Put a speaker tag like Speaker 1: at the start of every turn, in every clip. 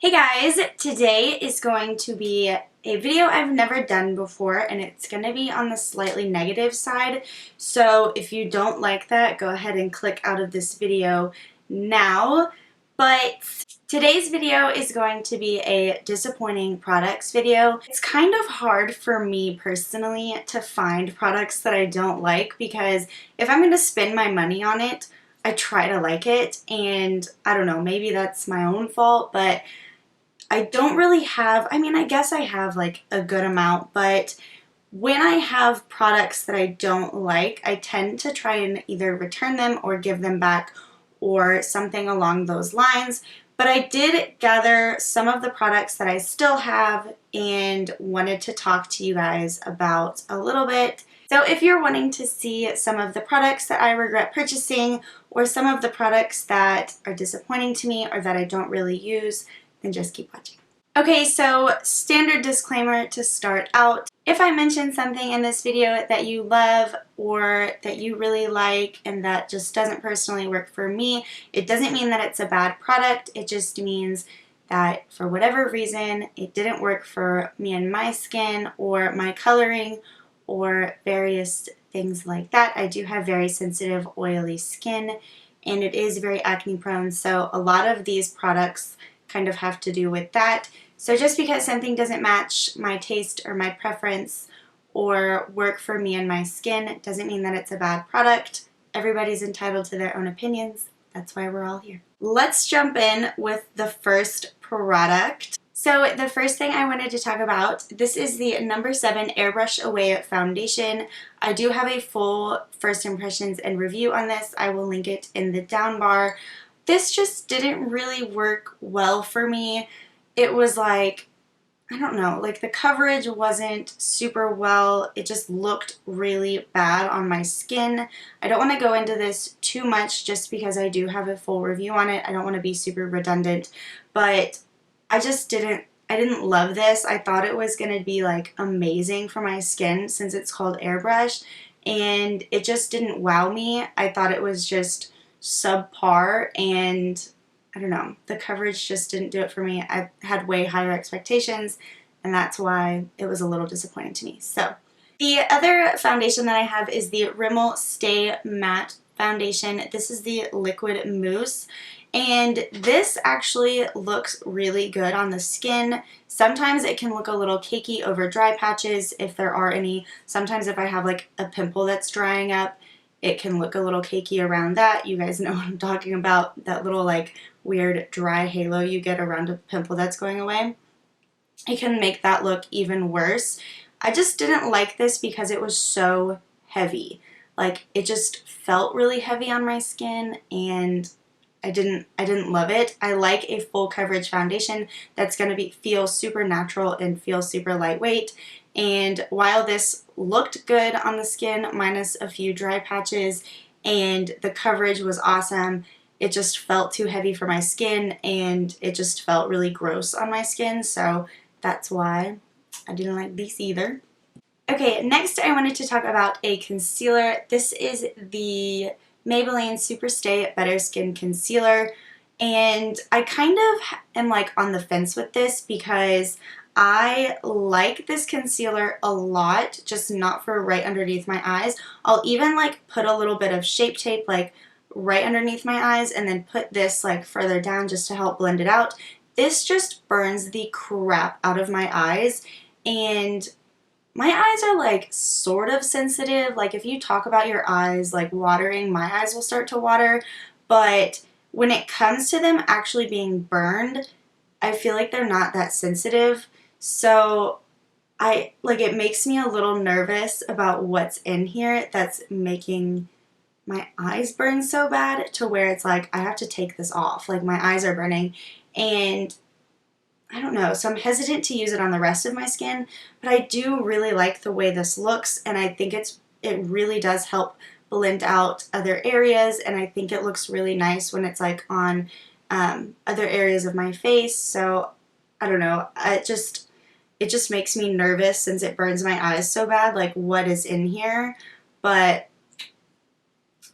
Speaker 1: Hey guys, today is going to be a video I've never done before, and it's going to be on the slightly negative side. So if you don't like that, go ahead and click out of this video now. But today's video is going to be a disappointing products video. It's kind of hard for me personally to find products that I don't like, because if I'm going to spend my money on it, I try to like it, and I don't know, maybe that's my own fault, but I don't really have, I guess I have like a good amount, but when I have products that I don't like, I tend to try and either return them or give them back or something along those lines. But I did gather some of the products that I still have and wanted to talk to you guys about a little bit. So if you're wanting to see some of the products that I regret purchasing, or some of the products that are disappointing to me or that I don't really use, then just keep watching. Okay, so standard disclaimer to start out. If I mention something in this video that you love or that you really like and that just doesn't personally work for me, it doesn't mean that it's a bad product. It just means that for whatever reason, it didn't work for me and my skin or my coloring or various things like that. I do have very sensitive, oily skin, and it is very acne prone, so a lot of these products kind of have to do with that. So just because something doesn't match my taste or my preference or work for me and my skin doesn't mean that it's a bad product. Everybody's entitled to their own opinions. That's why we're all here. Let's jump in with the first product. So the first thing I wanted to talk about, this is the number 7 Airbrush Away Foundation. I do have a full first impressions and review on this. I will link it in the down bar. This just didn't really work well for me. It was like, I don't know, like the coverage wasn't super well. It just looked really bad on my skin. I don't want to go into this too much just because I do have a full review on it. I don't want to be super redundant, but I didn't love this. I thought it was going to be like amazing for my skin since it's called Airbrush, and it just didn't wow me. I thought it was just subpar, and I don't know, the coverage just didn't do it for me. I had way higher expectations, and that's why it was a little disappointing to me. So the other foundation that I have is the Rimmel Stay Matte Foundation. This is the liquid mousse, and this actually looks really good on the skin. Sometimes it can look a little cakey over dry patches if there are any. Sometimes if I have like a pimple that's drying up, it can look a little cakey around that. You guys know what I'm talking about, that little like weird dry halo you get around a pimple that's going away. It can make that look even worse. I just didn't like this because it was so heavy. Like, it just felt really heavy on my skin, and I didn't love it. I like a full coverage foundation that's going to feel super natural and feel super lightweight. And while this looked good on the skin, minus a few dry patches, and the coverage was awesome, it just felt too heavy for my skin, and it just felt really gross on my skin, so that's why I didn't like this either. Okay, next I wanted to talk about a concealer. This is the Maybelline Super Stay Better Skin Concealer, and I kind of am like on the fence with this because I like this concealer a lot, just not for right underneath my eyes. I'll even like put a little bit of Shape Tape like right underneath my eyes and then put this like further down just to help blend it out. This just burns the crap out of my eyes, and my eyes are like sort of sensitive. Like if you talk about your eyes like watering, my eyes will start to water, but when it comes to them actually being burned, I feel like they're not that sensitive. So it makes me a little nervous about what's in here that's making my eyes burn so bad to where it's like I have to take this off. Like my eyes are burning, and I don't know, so I'm hesitant to use it on the rest of my skin, but I do really like the way this looks, and I think it really does help blend out other areas, and I think it looks really nice when it's like on other areas of my face. So I don't know, it just makes me nervous since it burns my eyes so bad, like what is in here. But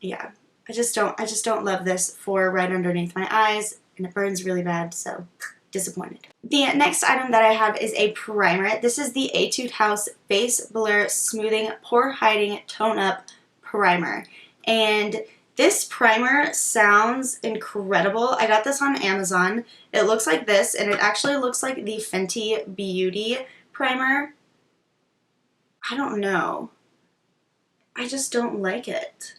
Speaker 1: yeah, I just don't love this for right underneath my eyes, and it burns really bad, so disappointed. The next item that I have is a primer. This is the Etude House Face Blur Smoothing Pore Hiding Tone Up Primer. And this primer sounds incredible. I got this on Amazon. It looks like this, and it actually looks like the Fenty Beauty primer. I don't know. I just don't like it.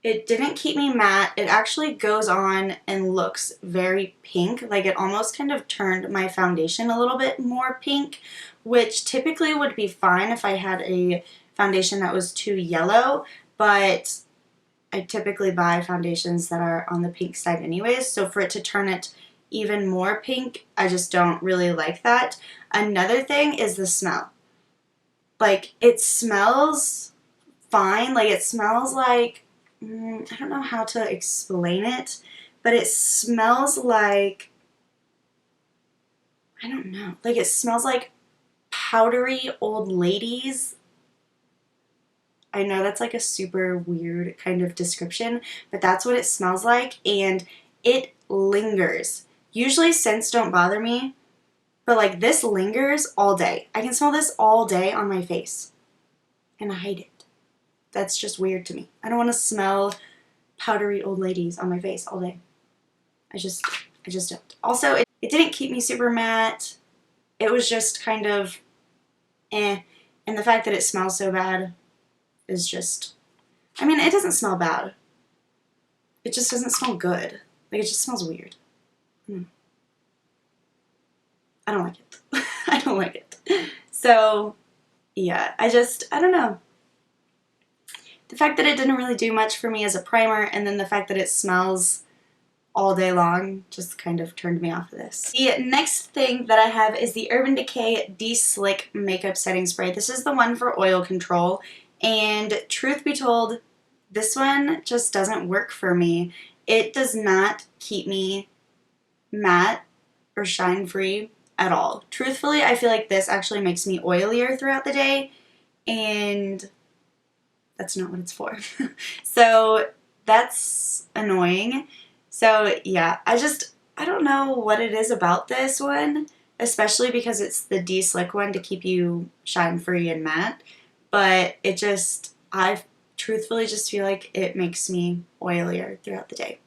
Speaker 1: It didn't keep me matte. It actually goes on and looks very pink. Like it almost kind of turned my foundation a little bit more pink, which typically would be fine if I had a foundation that was too yellow, but I typically buy foundations that are on the pink side anyways, so for it to turn it even more pink, I just don't really like that. Another thing is the smell. Like, it smells fine. Like, it smells like, I don't know how to explain it, but it smells like, I don't know. Like, it smells like powdery old ladies. I know that's like a super weird kind of description, but that's what it smells like, and it lingers. Usually scents don't bother me, but like this lingers all day. I can smell this all day on my face, and I hate it. That's just weird to me. I don't want to smell powdery old ladies on my face all day. I just don't. Also, it didn't keep me super matte. It was just kind of eh, and the fact that it smells so bad is just, I mean, it doesn't smell bad. It just doesn't smell good. Like, it just smells weird. I don't like it. I don't like it. So, yeah, I don't know. The fact that it didn't really do much for me as a primer, and then the fact that it smells all day long just kind of turned me off of this. The next thing that I have is the Urban Decay De-Slick Makeup Setting Spray. This is the one for oil control, and truth be told, this one just doesn't work for me. It does not keep me matte or shine free at all. Truthfully, I feel like this actually makes me oilier throughout the day, and that's not what it's for. So that's annoying. So yeah, I don't know what it is about this one, especially because it's the De-Slick one to keep you shine free and matte, but I truthfully just feel like it makes me oilier throughout the day.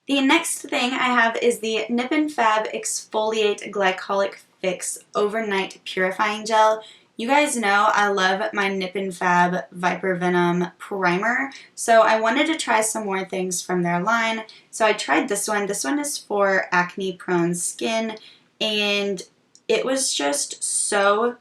Speaker 1: The next thing I have is the Nip and Fab Exfoliate Glycolic Fix Overnight Purifying Gel. You guys know I love my Nip and Fab Viper Venom Primer, so I wanted to try some more things from their line. So I tried this one. This one is for acne-prone skin, and it was just so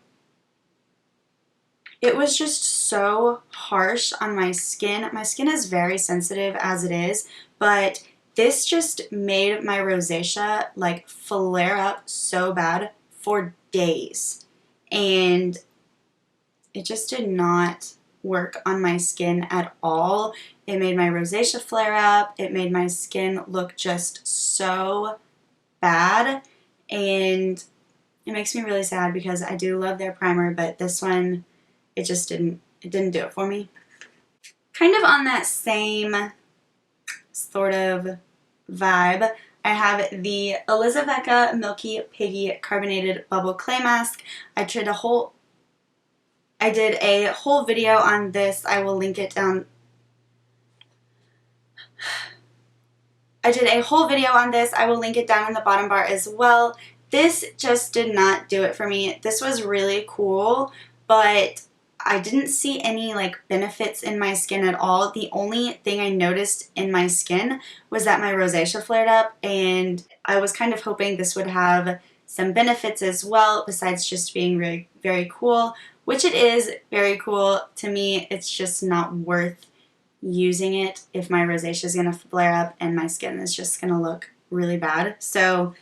Speaker 1: harsh on my skin. My skin is very sensitive as it is, but this just made my rosacea like flare up so bad for days. And it just did not work on my skin at all. It made my rosacea flare up. It made my skin look just so bad, and it makes me really sad because I do love their primer, but this one, it didn't do it for me. Kind of on that same sort of vibe, I have the Elizavecca Milky Piggy Carbonated Bubble Clay Mask. I did a whole video on this. I will link it down. I did a whole video on this. I will link it down in the bottom bar as well. This just did not do it for me. This was really cool, but I didn't see any like benefits in my skin at all. The only thing I noticed in my skin was that my rosacea flared up, and I was kind of hoping this would have some benefits as well besides just being really very cool, which it is very cool. To me, it's just not worth using it if my rosacea is going to flare up and my skin is just going to look really bad. So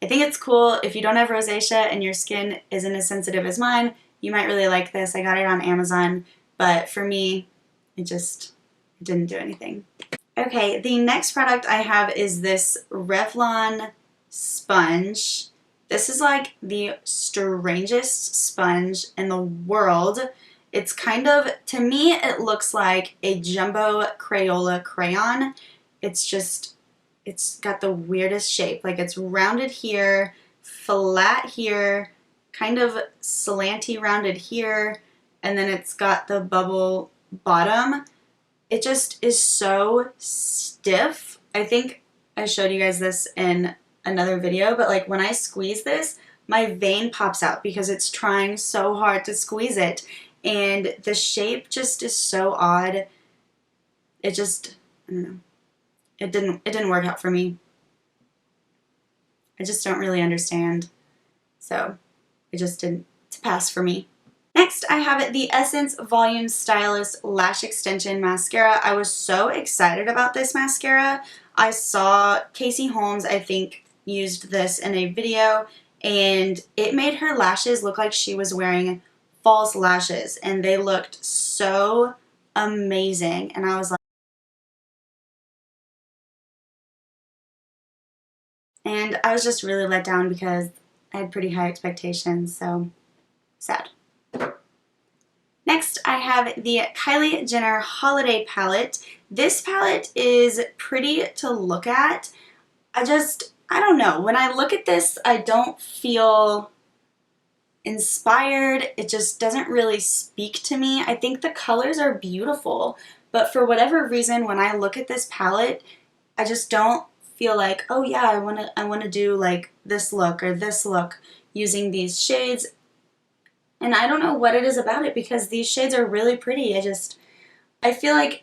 Speaker 1: I think it's cool if you don't have rosacea and your skin isn't as sensitive as mine. You might really like this. I got it on Amazon, but for me, it didn't do anything. Okay, the next product I have is this Revlon sponge. This is like the strangest sponge in the world. It's kind of, to me, it looks like a jumbo Crayola crayon. It's it's got the weirdest shape. Like it's rounded here, flat here, kind of slanty rounded here, and then it's got the bubble bottom. It just is so stiff. I think I showed you guys this in another video, but like when I squeeze this, my vein pops out because it's trying so hard to squeeze it. And the shape just is so odd. It just, I don't know. It didn't work out for me. I just don't really understand. So it just didn't, it's a pass for me. Next, I have the Essence Volume Stylist Lash Extension Mascara. I was so excited about this mascara. I saw Casey Holmes, I think, used this in a video, and it made her lashes look like she was wearing false lashes, and they looked so amazing. And I was like, and I was just really let down because I had pretty high expectations, so sad. Next, I have the Kylie Jenner Holiday Palette. This palette is pretty to look at. I don't know. When I look at this, I don't feel inspired. It just doesn't really speak to me. I think the colors are beautiful, but for whatever reason, when I look at this palette, I just don't feel like, oh yeah, I want to do like this look or this look using these shades. And I don't know what it is about it because these shades are really pretty. I feel like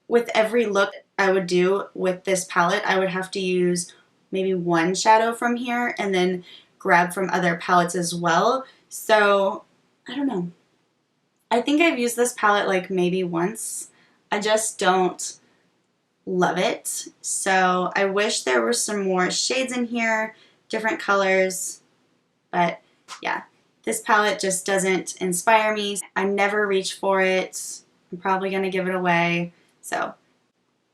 Speaker 1: with every look I would do with this palette, I would have to use maybe one shadow from here and then grab from other palettes as well. So, I don't know. I think I've used this palette like maybe once. I just don't love it. So, I wish there were some more shades in here, different colors, but yeah. This palette just doesn't inspire me. I never reach for it. I'm probably going to give it away. So,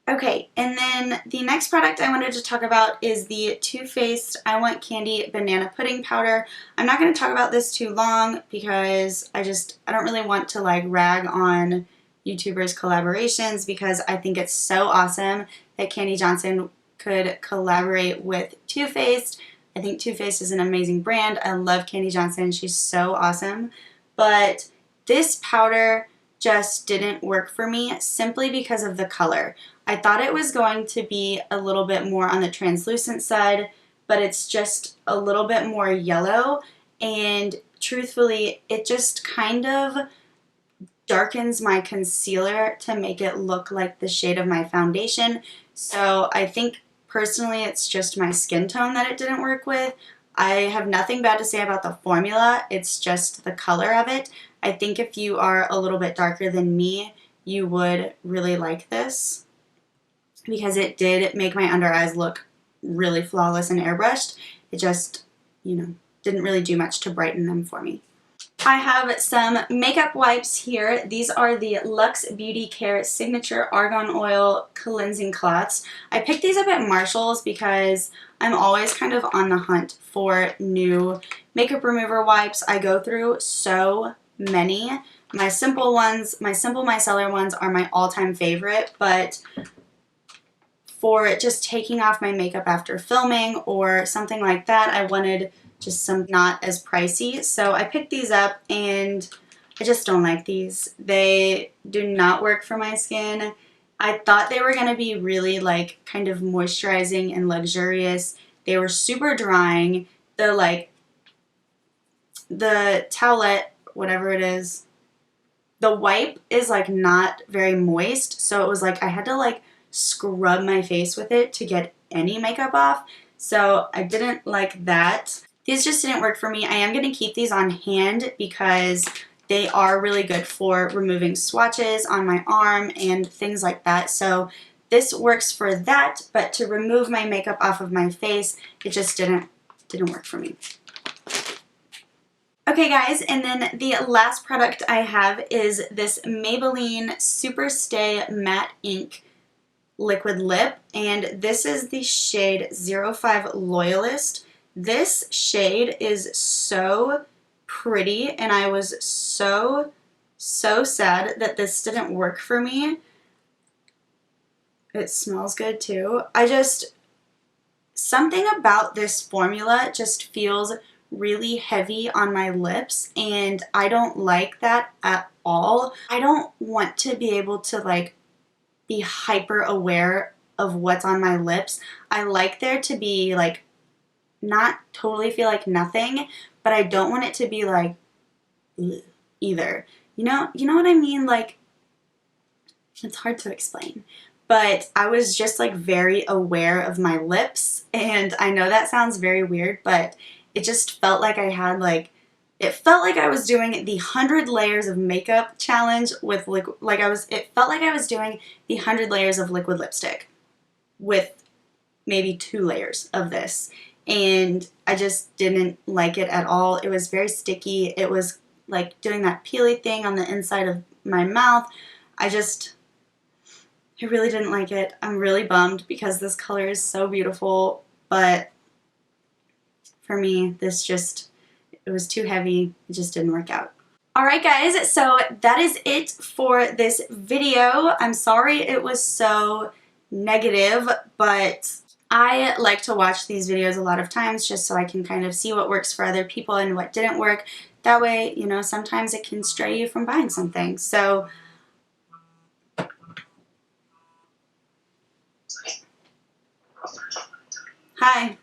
Speaker 1: okay. And then the next product I wanted to talk about is the Too Faced I Want Candy Banana Pudding Powder. I'm not going to talk about this too long because I don't really want to like rag on YouTubers' collaborations because I think it's so awesome that Candy Johnson could collaborate with Too Faced. I think Too Faced is an amazing brand. I love Candy Johnson. She's so awesome. But this powder just didn't work for me simply because of the color. I thought it was going to be a little bit more on the translucent side, but it's just a little bit more yellow. And truthfully, it just kind of darkens my concealer to make it look like the shade of my foundation. So I think personally, it's just my skin tone that it didn't work with. I have nothing bad to say about the formula. It's just the color of it. I think if you are a little bit darker than me, you would really like this because it did make my under eyes look really flawless and airbrushed. It just, didn't really do much to brighten them for me. I have some makeup wipes here. These are the Luxe Beauty Care Signature Argan Oil Cleansing Cloths. I picked these up at Marshall's because I'm always kind of on the hunt for new makeup remover wipes. I go through so many. My simple micellar ones are my all-time favorite, but for just taking off my makeup after filming or something like that, I wanted just some not as pricey. So I picked these up and I just don't like these. They do not work for my skin. I thought they were going to be really like kind of moisturizing and luxurious. They were super drying. The towelette, whatever it is, the wipe is like not very moist. So it was like I had to like scrub my face with it to get any makeup off. So I didn't like that. These just didn't work for me. I am going to keep these on hand because they are really good for removing swatches on my arm and things like that. So this works for that, but to remove my makeup off of my face, it just didn't work for me. Okay guys, and then the last product I have is this Maybelline Super Stay Matte Ink Liquid Lip, and this is the shade 05 Loyalist. This shade is so pretty, and I was so sad that this didn't work for me. It smells good too. something about this formula just feels really heavy on my lips, and I don't like that at all. I don't want to be able to like be hyper aware of what's on my lips. I like there to be like not totally feel like nothing, but I don't want it to be like either. You know what I mean? Like, it's hard to explain. But I was just like very aware of my lips, and I know that sounds very weird, but it just felt like I had like, it felt like I was doing the 100 layers of makeup challenge with it felt like I was doing the 100 layers of liquid lipstick with maybe 2 layers of this, and I just didn't like it at all. It was very sticky. It was like doing that peely thing on the inside of my mouth. I really didn't like it. I'm really bummed because this color is so beautiful, but for me, it was too heavy. It just didn't work out. Alright guys, so that is it for this video. I'm sorry it was so negative, but I like to watch these videos a lot of times just so I can kind of see what works for other people and what didn't work. That way, you know, sometimes it can stray you from buying something. So hi.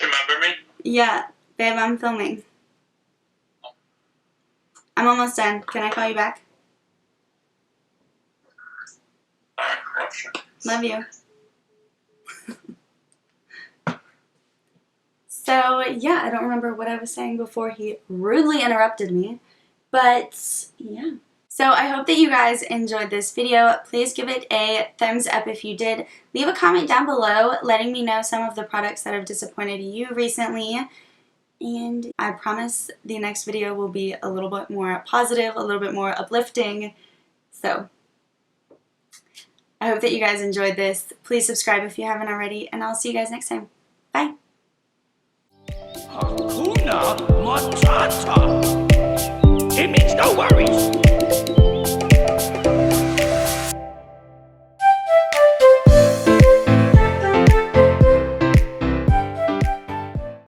Speaker 2: Remember me?
Speaker 1: Yeah, babe, I'm filming. I'm almost done. Can I call you back?
Speaker 2: Alright, sure.
Speaker 1: Love you. So, yeah, I don't remember what I was saying before he rudely interrupted me, but yeah. So I hope that you guys enjoyed this video. Please give it a thumbs up if you did. Leave a comment down below letting me know some of the products that have disappointed you recently. And I promise the next video will be a little bit more positive, a little bit more uplifting. So I hope that you guys enjoyed this. Please subscribe if you haven't already, and I'll see you guys next time. Bye.
Speaker 3: Hakuna Matata. It means no worries.